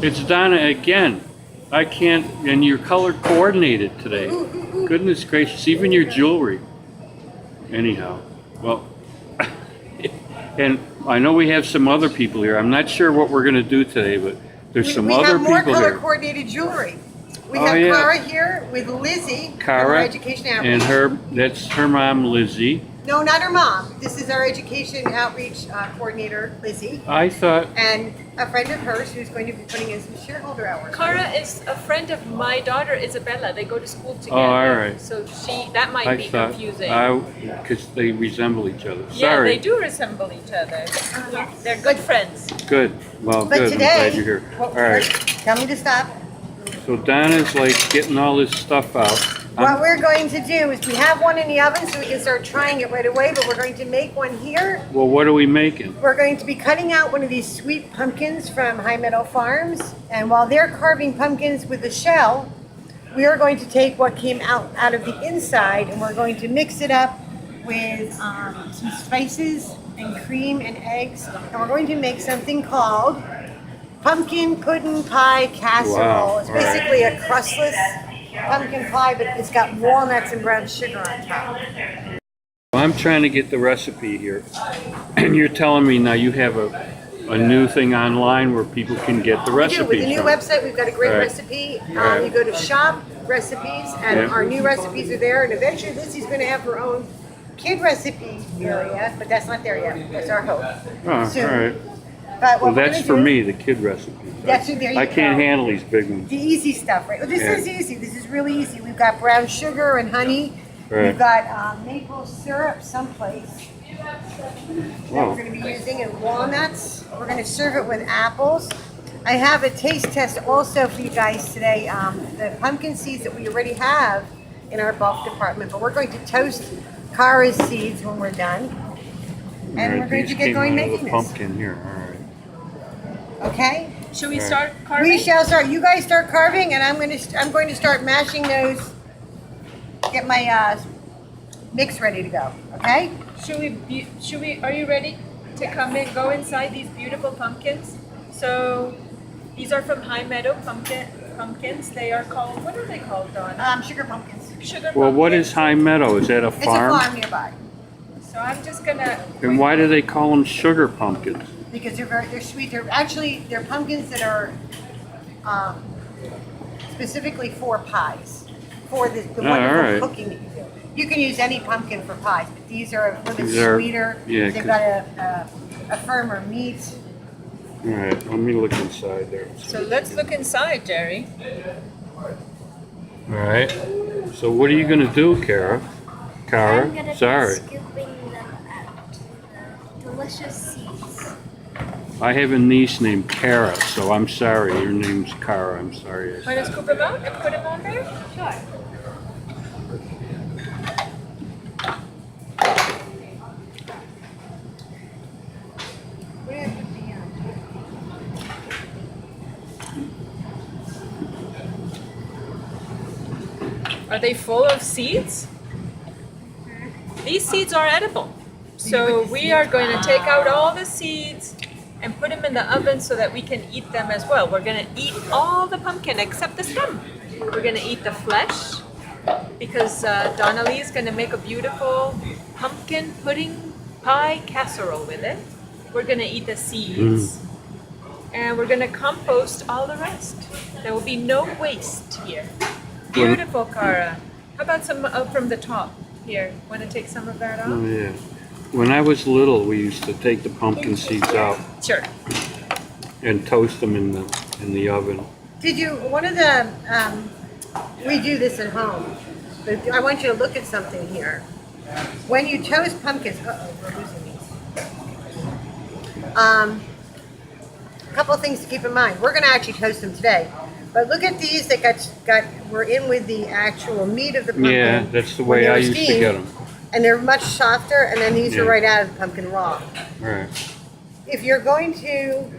It's Donna again. I can't, and you're color coordinated today. Goodness gracious, even your jewelry. Anyhow, well, and I know we have some other people here. I'm not sure what we're going to do today, but there's some other people here. We have more color coordinated jewelry. We have Cara here with Lizzie, Cara, Education Outreach. And that's her mom, Lizzie. No, not her mom. This is our Education Outreach coordinator, Lizzie. I thought. And a friend of hers who's going to be putting in some shareholder hours. Cara is a friend of my daughter, Isabella. They go to school together. Oh, all right. So that might be confusing. Because they resemble each other. Yeah, Sorry. they do resemble each other. Yes. They're good friends. Good. Well, but good. Today, I'm glad you're here. Well, all right. Tell me to stop. So Donna's like getting all this stuff out. What we're going to do is we have one in the oven so we can start trying it right away, but we're going to make one here. Well, what are we making? We're going to be cutting out one of these sweet pumpkins from High Meadow Farms. And while they're carving pumpkins with the shell, we are going to take what came out of the inside and we're going to mix it up with some spices and cream and eggs. And we're going to make something called Pumpkin Puddin Pie Casserole. Wow. It's basically a crustless pumpkin pie, but it's got walnuts and brown sugar on top. I'm trying to get the recipe here, and you're telling me now you have a new thing online where people can get the recipe. We do. With the new website, we've got a great recipe. You go to shop recipes, and our new recipes are there. And eventually, Lizzie's going to have her own kid recipe area, but that's not there yet. That's our hope. Oh, soon. all right. But Well, that's for me, the kid recipe. That's there you I can't go. handle these big ones. The easy stuff, right? Well, this is easy. This is really easy. We've got brown sugar and honey. Right. We've got maple syrup someplace that we're going to be using, and walnuts. We're going to serve it with apples. I have a taste test also for you guys today. The pumpkin seeds that we already have in our bulk department, but we're going to toast Cara's seeds when we're done. And we're going to get going making this. Pumpkin here, all right. Okay? Should we start carving? We shall start. You guys start carving, and I'm going to start mashing those. Get my mix ready to go. Okay? Are you ready to go inside these beautiful pumpkins? So these are from High Meadow pumpkins. They are called, what are they called, Dawn? Sugar pumpkins. Well, what is High Meadow? Is that a farm? It's a farm nearby. So I'm just gonna. And why do they call them sugar pumpkins? Because they're sweet. They're pumpkins that are specifically for pies, for the wonderful cooking that you do. You can use any pumpkin for pies, but these are a little bit sweeter. Yeah, they've got a firmer meat. All right, let me look inside there. So let's look inside, Jerry. All right. So what are you going to do, Cara? I'm gonna Sorry. be scooping them out. The delicious seeds. I have a niece named Cara, so I'm sorry. Your name's Cara. I'm sorry. Want to scoop them out and put them on there? Sure. Are they full of seeds? These seeds are edible. So we are going to take out all the seeds and put them in the oven so that we can eat them as well. We're going to eat all the pumpkin except the stem. We're going to eat the flesh because Donna Lee is going to make a beautiful pumpkin pudding pie casserole with it. We're going to eat the seeds and we're going to compost all the rest. There will be no waste here. Beautiful, Cara. How about some from the top? Here, want to take some of that off? Oh, yeah. When I was little, we used to take the pumpkin seeds out Sure. and toast them in the oven. Did you? One of the we do this at home, but I want you to look at something here. When you toast pumpkins, we're losing these. A couple of things to keep in mind. We're going to actually toast them today. But look at these that were in with the actual meat of the pumpkin. Yeah, that's the way I used to get them. And they're much softer, and then these are right out of the pumpkin raw. Right. If you're going to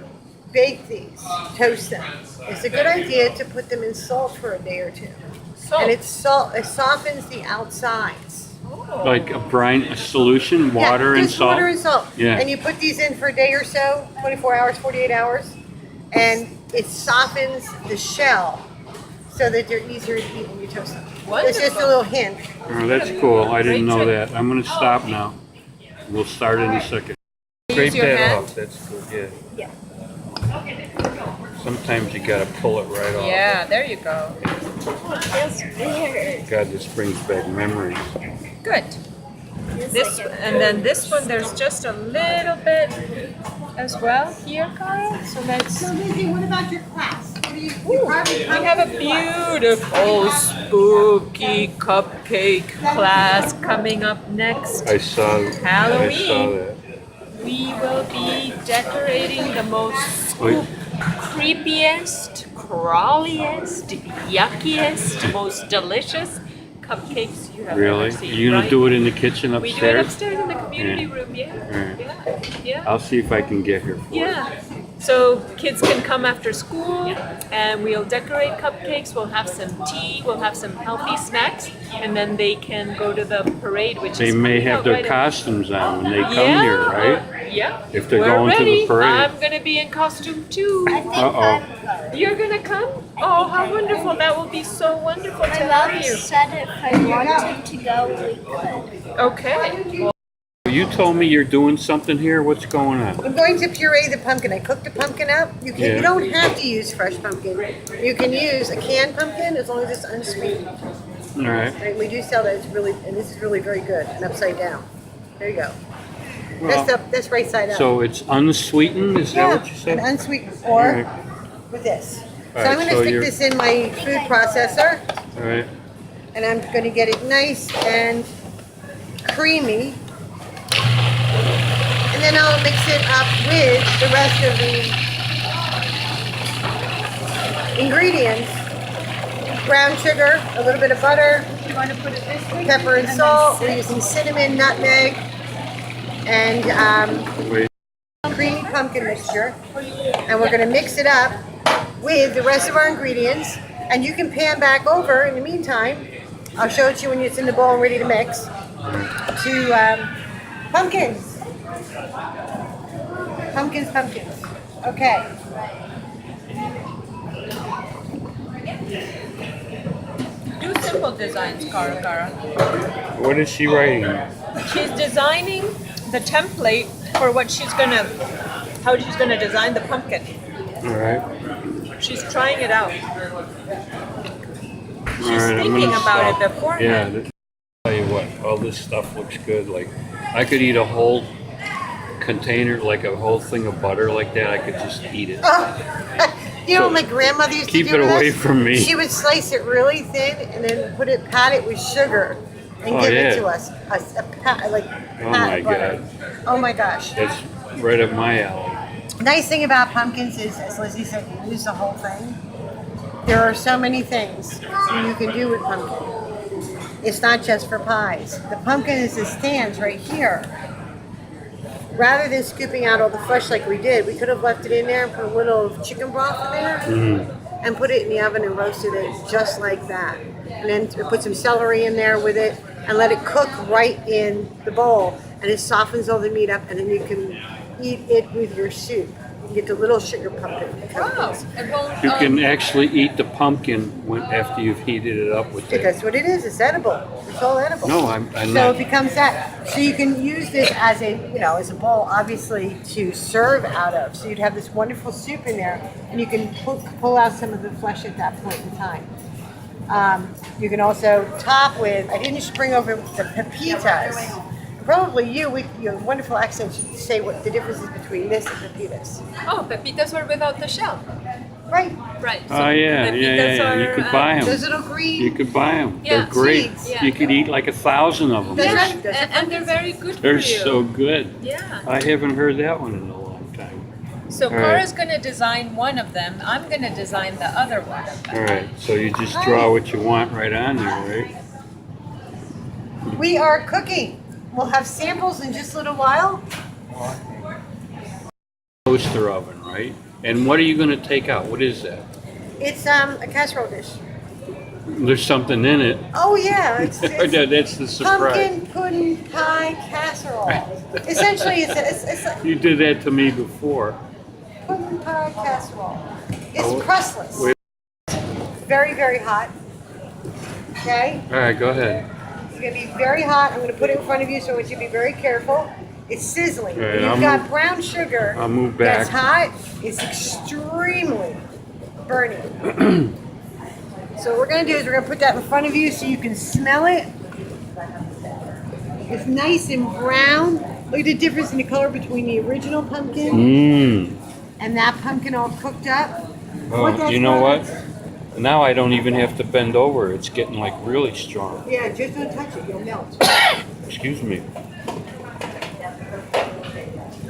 bake these, toast them, it's a good idea to put them in salt for a day or two. Salt. And it softens the outsides. Oh. Like a brine solution, water and salt? Water and salt. Yeah. And you put these in for a day or so, 24 hours, 48 hours, and it softens the shell so that they're easier to eat when you toast them. It's just a little hint. Oh, that's cool. I didn't know Great that. I'm gonna stop now. We'll start in a second. Use Scrape your that hand. off. That's good. Yeah. Sometimes you gotta pull it right off. Yeah, there you go. Feels weird. God, this brings back memories. Good. This and then this one, there's just a little bit as well here, Cara. So let's. So Lizzie, what about your class? What do you? We have a beautiful spooky cupcake class coming up next. I saw Halloween. that. We will be decorating the most Wait. creepiest, crawliest, yuckiest, most delicious cupcakes you have Really? ever seen. You gonna right? do it in the kitchen We do it upstairs? upstairs in the community Yeah. room, yeah. Alright. Yeah. I'll see if I can get here for it. Yeah. So kids can come after school and we'll decorate cupcakes, we'll have some tea, we'll have some healthy snacks, and then they can go to the parade, which They is may coming have out their right in- costumes on when they come Yeah, here, right? Yeah. If they're We're going to the ready. parade. I'm gonna be in costume too. I think Uh-oh. I'm good. You're gonna come? Oh, how wonderful! That will be so wonderful to My have mom you. said if I wanted to go, we could. Okay. Well, You told me you're doing something here. What's going on? I'm going to puree the pumpkin. I cooked the pumpkin up. You Yeah. you don't have to use fresh pumpkin. You can use a canned pumpkin as long as it's unsweetened. All right. Right? We do sell that. It's really, and this is really very good. And upside down. There you go. Well, That's right side up. so it's unsweetened. Is that what you and said? unsweetened, or All right. with this. All So I'm right, going to so stick you're- this in my food processor, All right. and I'm going to get it nice and creamy. And then I'll mix it up with the rest of the ingredients. Brown sugar, a little bit of butter, pepper and salt. We're using cinnamon, nutmeg, and Wait. creamy pumpkin mixture. And we're going to mix it up with the rest of our ingredients. And you can pan back over in the meantime. I'll show it to you when it's in the bowl and ready to mix. To pumpkins. Pumpkins. Okay. do simple designs, Cara. What is she writing? She's designing the template for what how she's gonna design the pumpkin. All right. She's trying it out. She's All right, I'm thinking gonna about stop. it beforehand. Yeah. Tell you what, all this stuff looks good. Like, I could eat a whole container, like a whole thing of butter like that. I could just eat it. You know what my grandmother used to do Keep it with away us? from me. She would slice it really thin and then pat it with sugar and Oh, give yeah. it to us. A pat, like Oh pat my of butter. Oh my gosh. That's right up my alley. Nice thing about pumpkins is, as Lizzie said, you use the whole thing. There are so many things you can do with pumpkin. It's not just for pies. The pumpkin is it stands right here. Rather than scooping out all the flesh like we did, we could have left it in there and put a little chicken broth in there and put it in the oven and roasted it just like that. And then put some celery in there with it and let it cook right in the bowl. And it softens all the meat up, and then you can eat it with your soup. You get the little sugar pumpkin. Wow. And well, You can actually eat the pumpkin after you've heated it up with it. That's what it is. It's edible. It's all edible. No, I'm So not. it becomes that. So you can use this as as a bowl, obviously, to serve out of. So you'd have this wonderful soup in there, and you can pull out some of the flesh at that point in time. You can also top with. I didn't bring over the pepitas. Probably your wonderful accent should say what the difference is between this and pepitas. oh, pepitas are without the shell. Right. Right. Oh yeah. You could buy Those them. little green. You could buy them. Yeah, They're great. seeds. Yeah. You could eat like 1,000 of them. That's Yeah, right. That's and they're very good They're for you. so good. Yeah. I haven't heard that one in a long time. So All right. Cara's going to design one of them. I'm going to design the other one of them. All right. So you just draw what you want right on there, right? We are cooking. We'll have samples in just a little while. Toaster oven, right? And what are you going to take out? What is that? It's a casserole dish. There's something in it. Oh yeah, it's That's the surprise. pumpkin puddin pie casserole. Essentially, it's a You did that to me before. puddin pie casserole. It's crustless. Wait. Very, very hot. Okay? All right, go ahead. It's gonna be very hot. I'm gonna put it in front of you, so I want you to be very careful. It's sizzling. All right, When you've I'll got move- brown sugar I'll move back. that's hot, it's extremely burning. So what we're gonna do is we're gonna put that in front of you so you can smell it. It's nice and brown. Look at the difference in the color between the original pumpkin Mmm. and that pumpkin all cooked up. Oh, you know what? Now I don't even have to bend over. It's getting like really strong. Yeah, just don't touch it, you'll melt. Excuse me.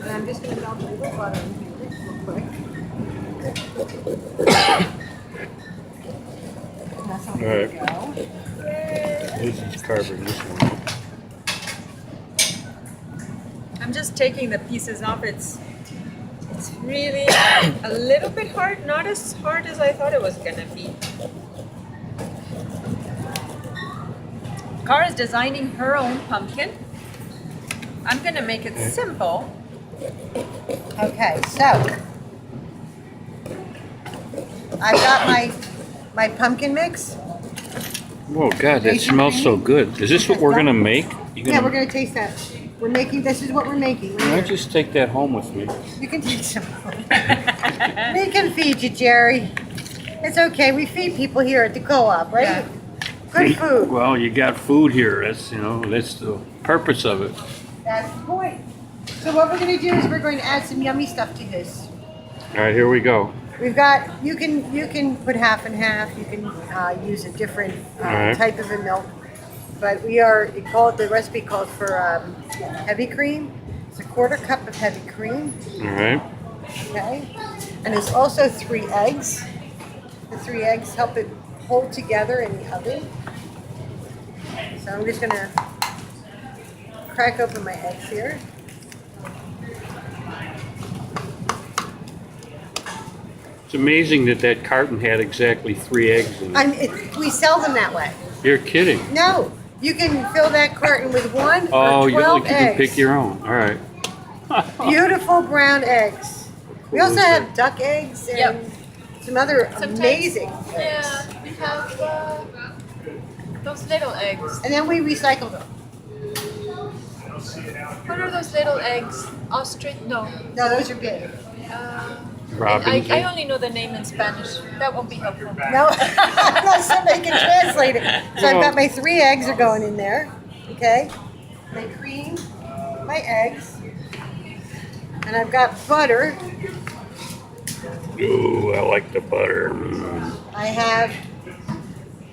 And I'm just gonna melt a little butter in here real quick. That's how All we're right. gonna go. Lizzie's carving this one. I'm just taking the pieces off. It's really a little bit hard, not as hard as I thought it was gonna be. Cara's designing her own pumpkin. I'm gonna make it simple. Okay, so I've got my pumpkin mix. Oh God, that smells so good. Is this what we're gonna make? Yeah, we're gonna taste that. We're making, this is what we're making. Can I just take that home with me? You can take some. We can feed you, Jerry. It's okay, we feed people here at the co-op, right? Yeah. Good food. Well, you got food here. That's that's the purpose of it. That's the point. So what we're gonna do is we're going to add some yummy stuff to this. All right, here we go. We've got, you can put half and half. You can use a different Alright. type of a milk. But the recipe calls for heavy cream. It's a 1/4 cup of heavy cream, All right. okay? And it's also 3 eggs. The 3 eggs help it hold together in the oven. So I'm just gonna crack open my eggs here. It's amazing that carton had exactly 3 eggs in it. We sell them that way. You're kidding. No, you can fill that carton with 1 Oh, or you 12 can eggs. pick your own. All right. Beautiful brown eggs. We also Cool. have duck eggs and Yep. some other Sometimes- amazing eggs. Yeah, we have those little eggs. And then we recycle them. What are those little eggs? Ostrich? No. No, those are big. Robin's I only know the name in Spanish. That won't be helpful. No, unless somebody can translate it. So I've got my 3 eggs are going in there. Okay. My cream, my eggs, and I've got butter. Ooh, I like the butter. Mm. I have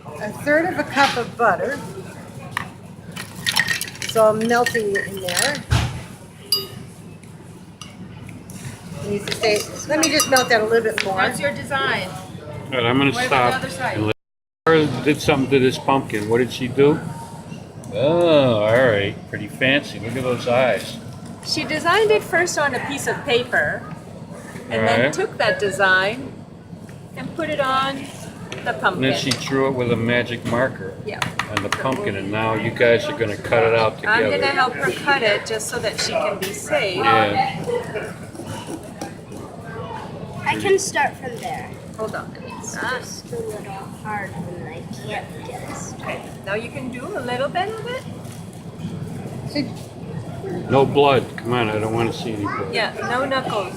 1/3 of a cup of butter. So I'm melting it in there. Let me just melt that a little bit more. How's your design? All right, I'm gonna What about stop. the other side? and let- Laura did something to this pumpkin. What did she do? Oh, all right. Pretty fancy. Look at those eyes. She designed it first on a piece of paper and then Alright. took that design and put it on the And pumpkin. then she drew it with a magic marker Yeah. on the pumpkin, and now you guys are gonna cut it out I'm together. gonna help her cut it just so that she can be safe. Yeah. I can start from there. Hold on. It's just a little hard when I can't get it straight. Now you can do a little bit of it. So No blood. Come on, I don't want to see any blood. Yeah, no knuckles.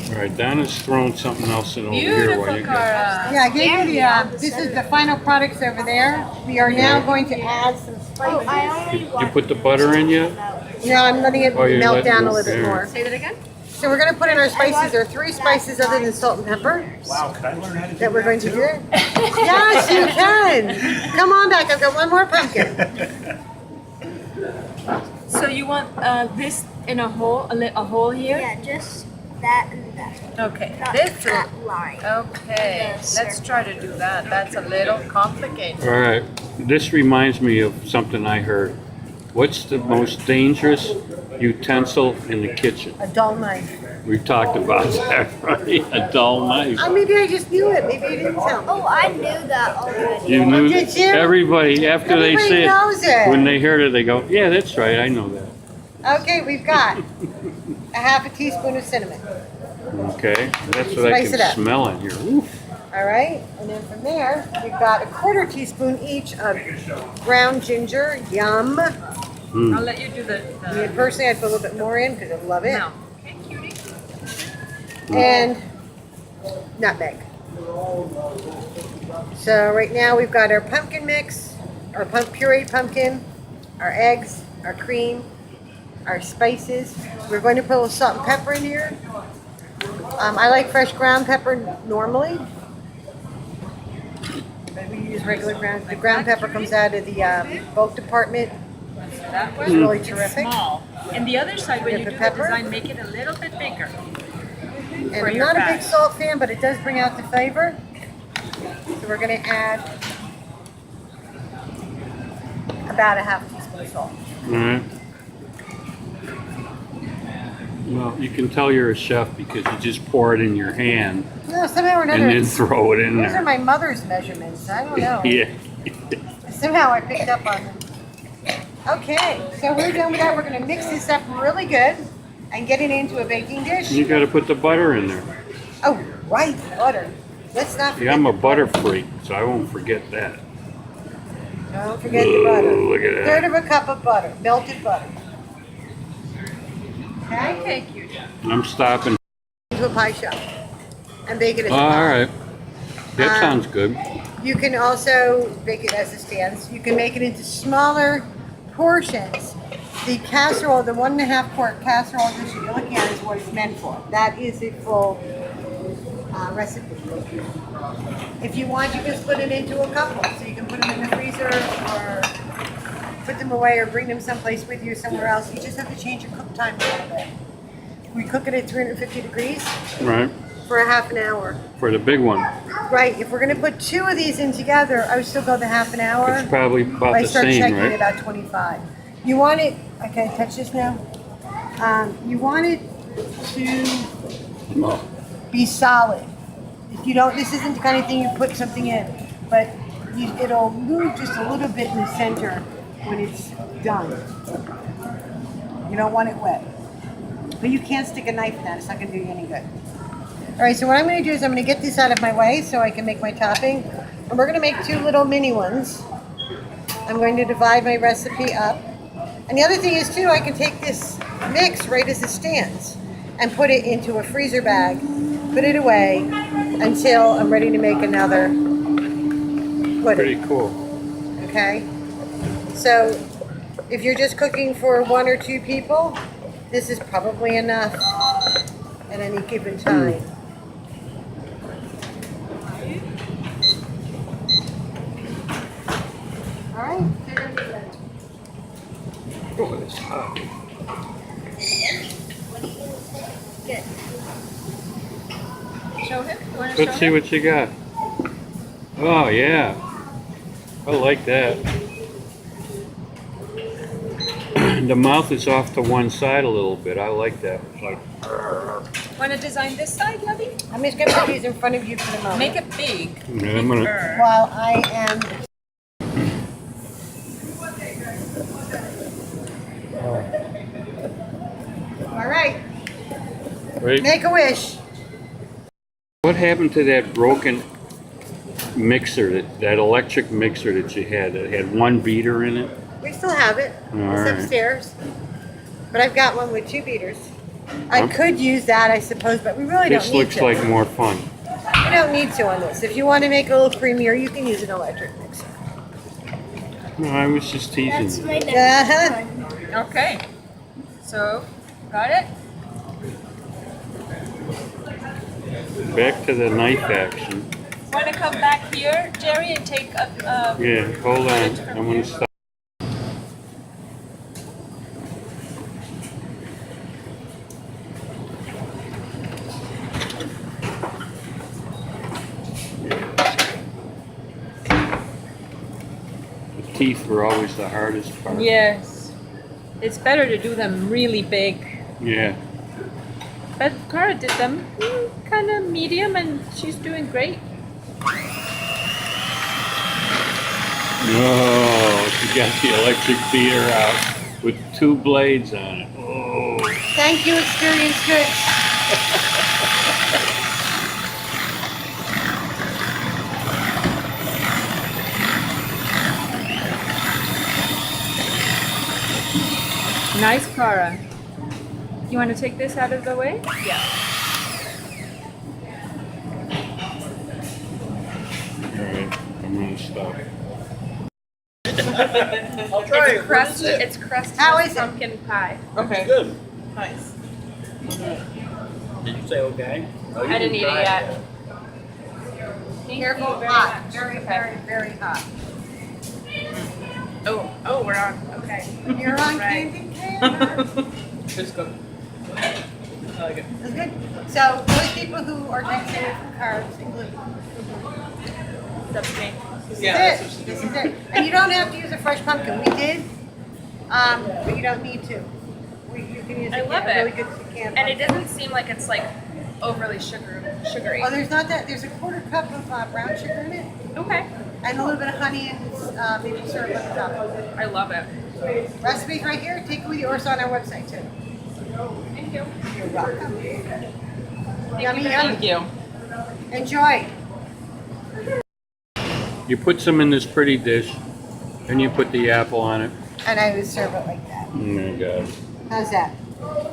All right, Donna's throwing something else in over here Beautiful, while you guys. Cara. yeah, I gave you this is the final products over there. We are now going to add some Oh, spices. I already You put the butter in yet? No, I'm letting it Oh, you're melt letting down a it- little bit yeah. more. Say that again? So we're going to put in our spices. There are 3 spices other than salt and pepper Wow, could I learn how to do that we're going to too? do. Yes, you can. Come on back. I've got one more pumpkin. So you want this in a hole, a hole here? Yeah, just that and that. Okay. Not This. that line. Okay. Let's try to do that. That's a little complicated. All right. This reminds me of something I heard. What's the most dangerous utensil in the kitchen? A dull knife. We talked about that, right? A dull knife. Maybe I just knew it. Maybe you didn't tell me. Oh, I knew that already. You knew. Did you? Everybody, after they Everybody say knows it, it. when they heard it, they go, "Yeah, that's right. I know that." Okay, we've got a half a teaspoon of cinnamon. Okay, that's what I Spice it can up. smell in here. Oof. All right, and then from there, we've got a quarter teaspoon each of ground ginger. Yum. I'll let you do Me personally, I'd put a little bit more in because I love it. No. Okay, cutie. And nutmeg. So right now we've got our pumpkin mix, our pureed pumpkin, our eggs, our cream, our spices. We're going to put a little salt and pepper in here. I like fresh ground pepper normally, but we use regular ground. The ground pepper comes out of the bulk department. That one It's really is terrific. small. And the other side, when you do the Pepper. design, make it a little bit bigger. And For I'm your not a big batch. salt fan, but it does bring out the flavor. So we're going to add about a half teaspoon of salt. All right. Well, you can tell you're a chef because you just pour it in your hand No, somehow or another, and then throw it in those are there. my mother's measurements. I don't know. Yeah. Somehow I picked up on them. Okay, so we're done with that. We're going to mix this up really good and get it into a baking dish. You got to put the butter in there. Oh, right, butter. Let's not forget Yeah, I'm a the butter freak, so I won't forget that. Don't forget the butter. Ooh, look at that. Third of a cup of butter, melted butter. Okay, Okay, cutie. I'm stopping. into a pie shell and bake it as a All pie. right. That sounds good. You can also bake it as it stands. You can make it into smaller portions. The casserole, the 1.5 quart casserole dish you're looking at is what it's meant for. That is a full recipe. If you want, you can split it into a couple. So you can put them in the freezer or put them away or bring them someplace with you somewhere else. You just have to change your cook time a little bit. We cook it at 350 degrees Right. for a half an hour. For the big one. Right, if we're gonna put 2 of these in together, I would still go the half an hour. It's probably about I the start same, checking right? at about 25. You want it, okay, touch this now. You want it to Oh. be solid. If you don't, this isn't the kind of thing you put something in, but it'll move just a little bit in the center when it's done. You don't want it wet. But you can't stick a knife in that, it's not gonna do you any good. All right, so what I'm gonna do is I'm gonna get this out of my way so I can make my topping. And we're gonna make 2 little mini ones. I'm going to divide my recipe up. And the other thing is too, I can take this mix right as it stands and put it into a freezer bag, put it away until I'm ready to make another pudding, Pretty cool. okay? So if you're just cooking for 1 or 2 people, this is probably enough at any given time. All right. Oh, it's hot. Good. Show him? You want to Let's show see him? what you got. Oh, yeah. I like that. The mouth is off to one side a little bit. I like that. It's like, Want to design this side, Lovey? I'm just gonna put these in front of you for the moment. Make it big. yeah, I'm gonna. Bigger. While I am. All right, Wait. make a wish. What happened to that broken mixer, that electric mixer that you had? That had 1 beater in it? We still have it. All It's right. upstairs. But I've got one with 2 beaters. I Huh? could use that, I suppose, but we really don't This need looks to. like more fun. You don't need to on this. If you want to make it a little creamier, you can use an electric mixer. No, I was just teasing That's you. my next Uh-huh. one. Okay. So, got it? Back to the knife action. Want to come back here, Jerry, and take a Yeah, hold on. I'm gonna stop. The teeth were always the hardest part. Yes. It's better to do them really big. Yeah. But Cara did them kind of medium, and she's doing great. Oh, she got the electric beater out with 2 blades on it. Oh. Thank you, Experience Goods. Nice, Cara. You want to take this out of the way? Yeah. Alright, I'm gonna stop. I'll try it. Crusty. It's crusty How is it? pumpkin pie. Okay. Good. Nice. Did you say okay? Oh, you I didn't eat it try yet. Careful, hot. Very, very, very hot. Oh, we're on. Okay. You're on Right. candy can. It's good. I like it. That's good. So those people who are drinking from carbs and gluten, That's me. this Yeah, is it. This is it. And you don't have to use a fresh pumpkin. We did, but you don't need to. You can use I love a really it. good can. And it doesn't seem like it's like overly sugary. Oh, there's not that. There's a quarter cup of brown sugar in it, Okay. and a little bit of honey and maple syrup on the top. I love it. Recipes right here. Take it with you, or it's on our website too. Thank you. You're welcome. Yummy, Thank yummy. you. Enjoy. You put some in this pretty dish, and you put the apple on it. And I would serve it like that. Oh my God. How's that?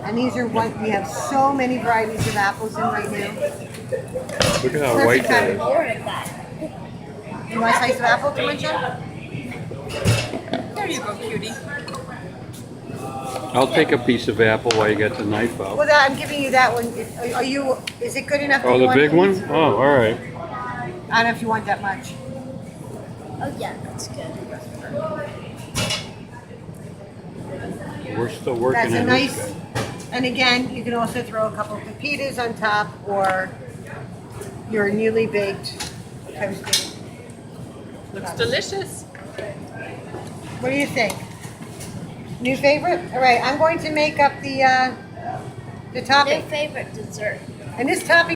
And these are one. We have so many varieties of apples in right now. Look at how white that is. More of that. You want a slice of apple to munch on? There you go, cutie. I'll take a piece of apple while you get the knife out. Well, I'm giving you that one. Are you? Is it good enough? Oh, that you the want big to one? eat? Oh, all right. I don't know if you want that much. Oh yeah, that's good. We're still working That's a on nice. this guy. And again, you can also throw a couple of pepitas on top, or your newly baked toasted. Looks delicious. What do you think? New favorite? All right, I'm going to make up the New topping. favorite dessert. And this topping,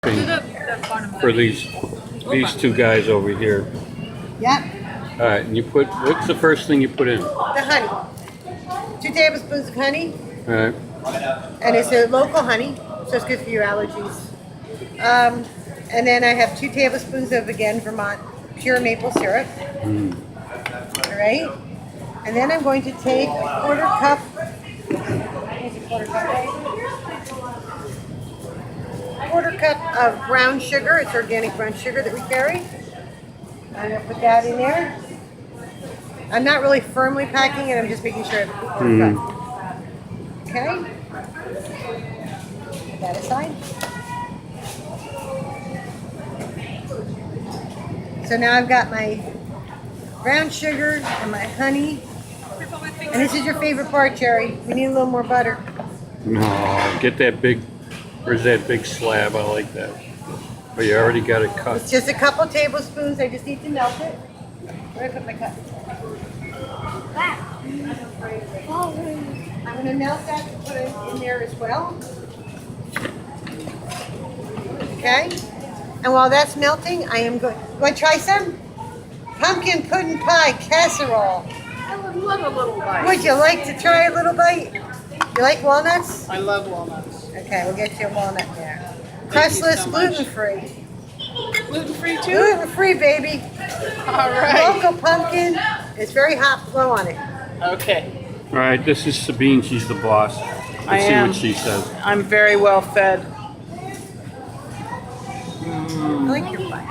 Do the bottom For these two guys over here. yeah, All right, and you put, what's the first thing you put in? All the honey. 2 tablespoons of honey, right. and it's a local honey, so it's good for your allergies. And then I have 2 tablespoons of, again, Vermont pure maple syrup. Mm. All right. And then I'm going to take a quarter cup. Here's a quarter cup. Quarter cup of brown sugar. It's organic brown sugar that we carry. I'm going to put that in there. I'm not really firmly packing it. I'm just making sure I have a quarter cup. Okay. Put that aside. So now I've got my brown sugar and my honey. And this is your favorite part, Cherry. We need a little more butter. No, get that big, where's that big slab? I like that. But you already got it It's cut. just a couple tablespoons. I just need to melt it. Where did I put my cup? Wow. I'm going to melt that and put it in there as well. Okay? And while that's melting, I am going. Want to try some? Pumpkin Puddin Pie Casserole. I would love a little bite. Would you like to try a little bite? You like walnuts? I love walnuts. Okay, we'll get you a walnut there. Thank you Crustless, so much. gluten-free. Gluten-free too? Gluten-free, baby. All right. Local pumpkin. It's very hot. Blow on it. Okay. All right, this is Sabine. She's the boss. I Let's see am. what she says. I'm very well fed. I like your bite.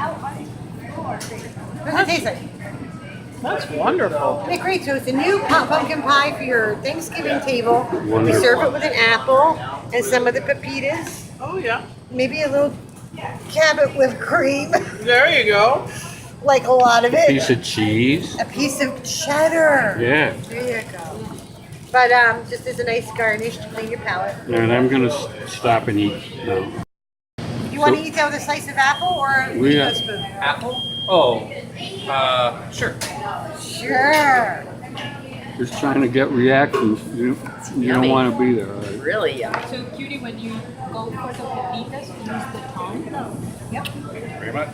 What does it taste like? That's wonderful. Okay, great. So it's a new pumpkin pie for your Thanksgiving table. We Wonderful. serve it with an apple and some of the pepitas. Oh yeah. Maybe a little Cabot with cream, There you go. like a lot of it. Piece of cheese. A piece of cheddar. Yeah. There you go. But just as a nice garnish to clean your palate. And I'm gonna stop and eat now. You want to eat that with a slice of apple or We a got- spoon? Apple? Oh, sure. Sure. Just trying to get reactions. You don't yummy. want to be there. All right. Really yummy. So, cutie, when you go for the pepitas, use the tongue. Yep. Thank you very much.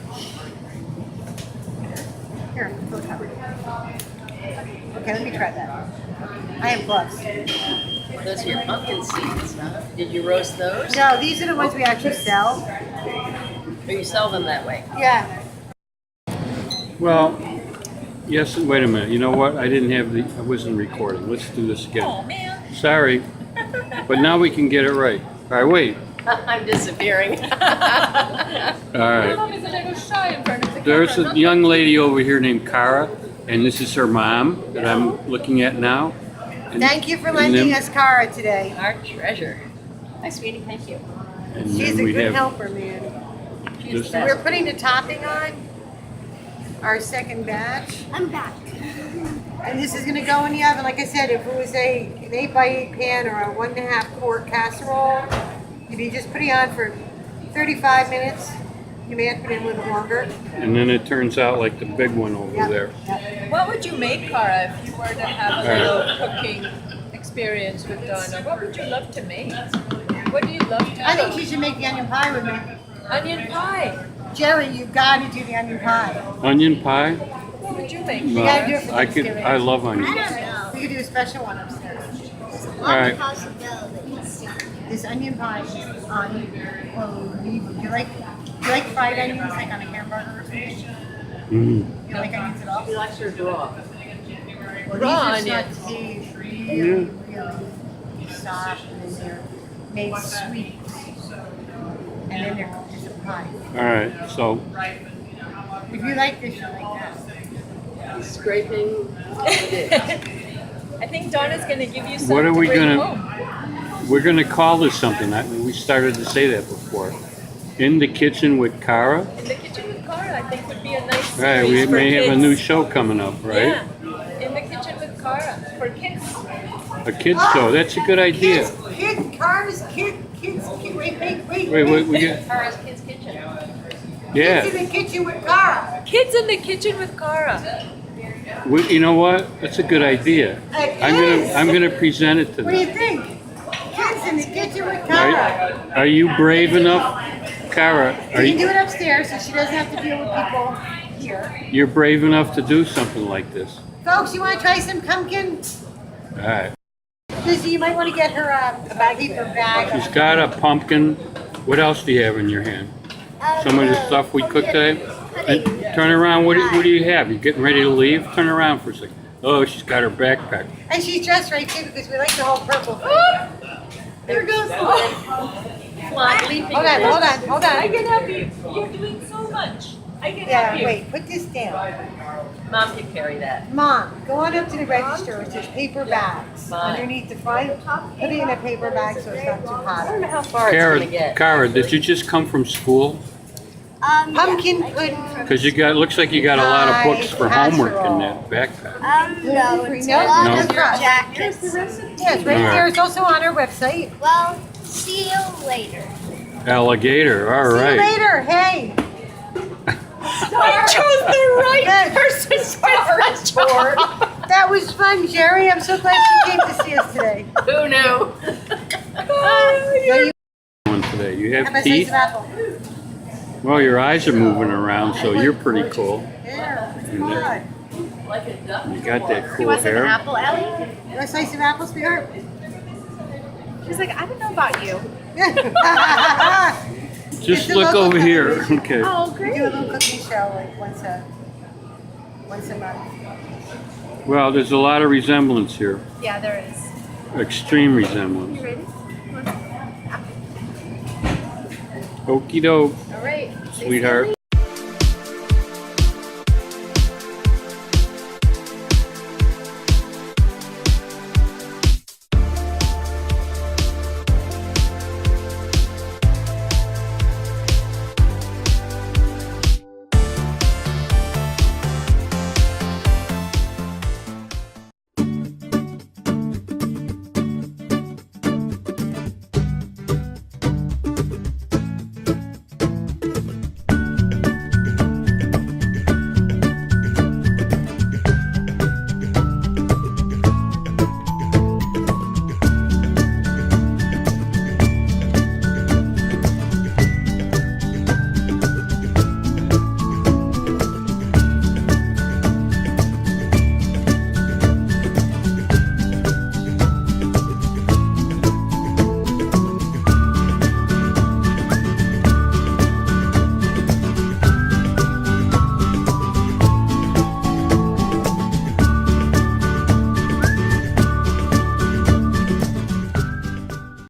Here, fill the cup. Okay, let me try that. I have gloves. Those are your pumpkin seeds, huh? Did you roast those? No, these are the ones we actually sell. Or you sell them that way? Yeah. Well, yes, wait a minute. You know what? I wasn't recording. Let's do this again. Oh, man. Sorry. But now we can get it right. All right, wait. I'm disappearing. All right. Mom is a little shy in front of the There's camera. a young lady over here named Cara, and this is her mom that I'm looking at now. And, Thank you for and lending then- us Cara today. Our treasure. Hi, sweetie. Thank you. and She's then a we good have helper, man. She's This- the So best. we're putting the topping on our second batch. I'm back. And this is gonna go in the oven. Like I said, if it was an 8x8 pan or a 1.5 quart casserole, if you just put it on for 35 minutes, you may have to put it in a little longer. And then it turns out like the big one over Yep. there. Yep. What would you make, Cara, if you were to have a little cooking experience with Donna? What would you love to make? What do you love to I think cook? she should make the onion pie with me. Onion pie. Jerry, you've got to do the onion pie. Onion pie? What would you make? You gotta do it for I could. Thanksgiving. I love onion. I don't know. We could do a special one upstairs. There's a All lot right. of possibilities. This onion pie is unbelievable. Do you like fried onions like on a hamburger or something? Mm. You like onions at all? He likes her raw. Well, Raw these are onions. sauteed really soft, and then they're made sweet, and then they're cooked as a pie. All right. So If you like this, you'll like that. Scraping. I think Donna's going to give you some What are to we bring gonna- home. we're gonna call this something. We started to say that before. In the kitchen with Cara. In the kitchen with Cara, I think would be a nice All right. We series for may have a kids. new show coming up, right? Yeah, in the kitchen with Cara for kids. A kids show. That's a good idea. Kids, wait. Wait. We get. Cara's Kids Kitchen. Kids Yeah. in the kitchen with Cara. Kids in the kitchen with Cara. You know what? That's a good idea. I'm gonna present it to What do you them. think? Kids in the kitchen with Cara. Are you brave enough, Cara? Are You can do you? it upstairs so she doesn't have to deal with people here. You're brave enough to do something like this. Folks, you want to try some pumpkin? All right. Lizzie, you might want to get her a paper bag. She's got a pumpkin. What else do you have in your hand? Some of the stuff we cooked today? And turn around. What do you have? You getting ready to leave? Turn around for a second. Oh, she's got her backpack. And she's dressed right too because we like the whole purple thing. There goes the fly leaping. Hold on. I can help you. You're doing so much. I can Yeah, help you. wait, put this down. Mom can carry that. Mom, go on up to the register. It says paper bags. Fine. Underneath the front, put it in a paper bag so it's not too I don't know hot. how far it's gonna get. Cara, did you just come from school? Pumpkin yeah, I pudding. came from- Because looks like you got a lot of books for homework in that backpack. No, it's No, a lot no. of jackets. Yeah, it's right All there. right. It's also on our website. Well, see you later. Alligator. All See you right. later. Hey. I chose the right Yes. person for her job. That was fun, Jerry. I'm so glad you came to see us today. Who knew? No, you One today. You have have a slice teeth. of apple. Well, your eyes are moving around, so you're pretty cool. There. And there. Good. Like a duck. You got that cool hair. apple, Ellie? You want a slice of apple, sweetheart? She's like, I don't know about you. Just It's a look local over here. company. Okay. Oh, We great. do a little cooking show like once a month. Well, there's a lot of resemblance here. Yeah, there is. Extreme resemblance. You ready? Okie doke, All right. sweetheart.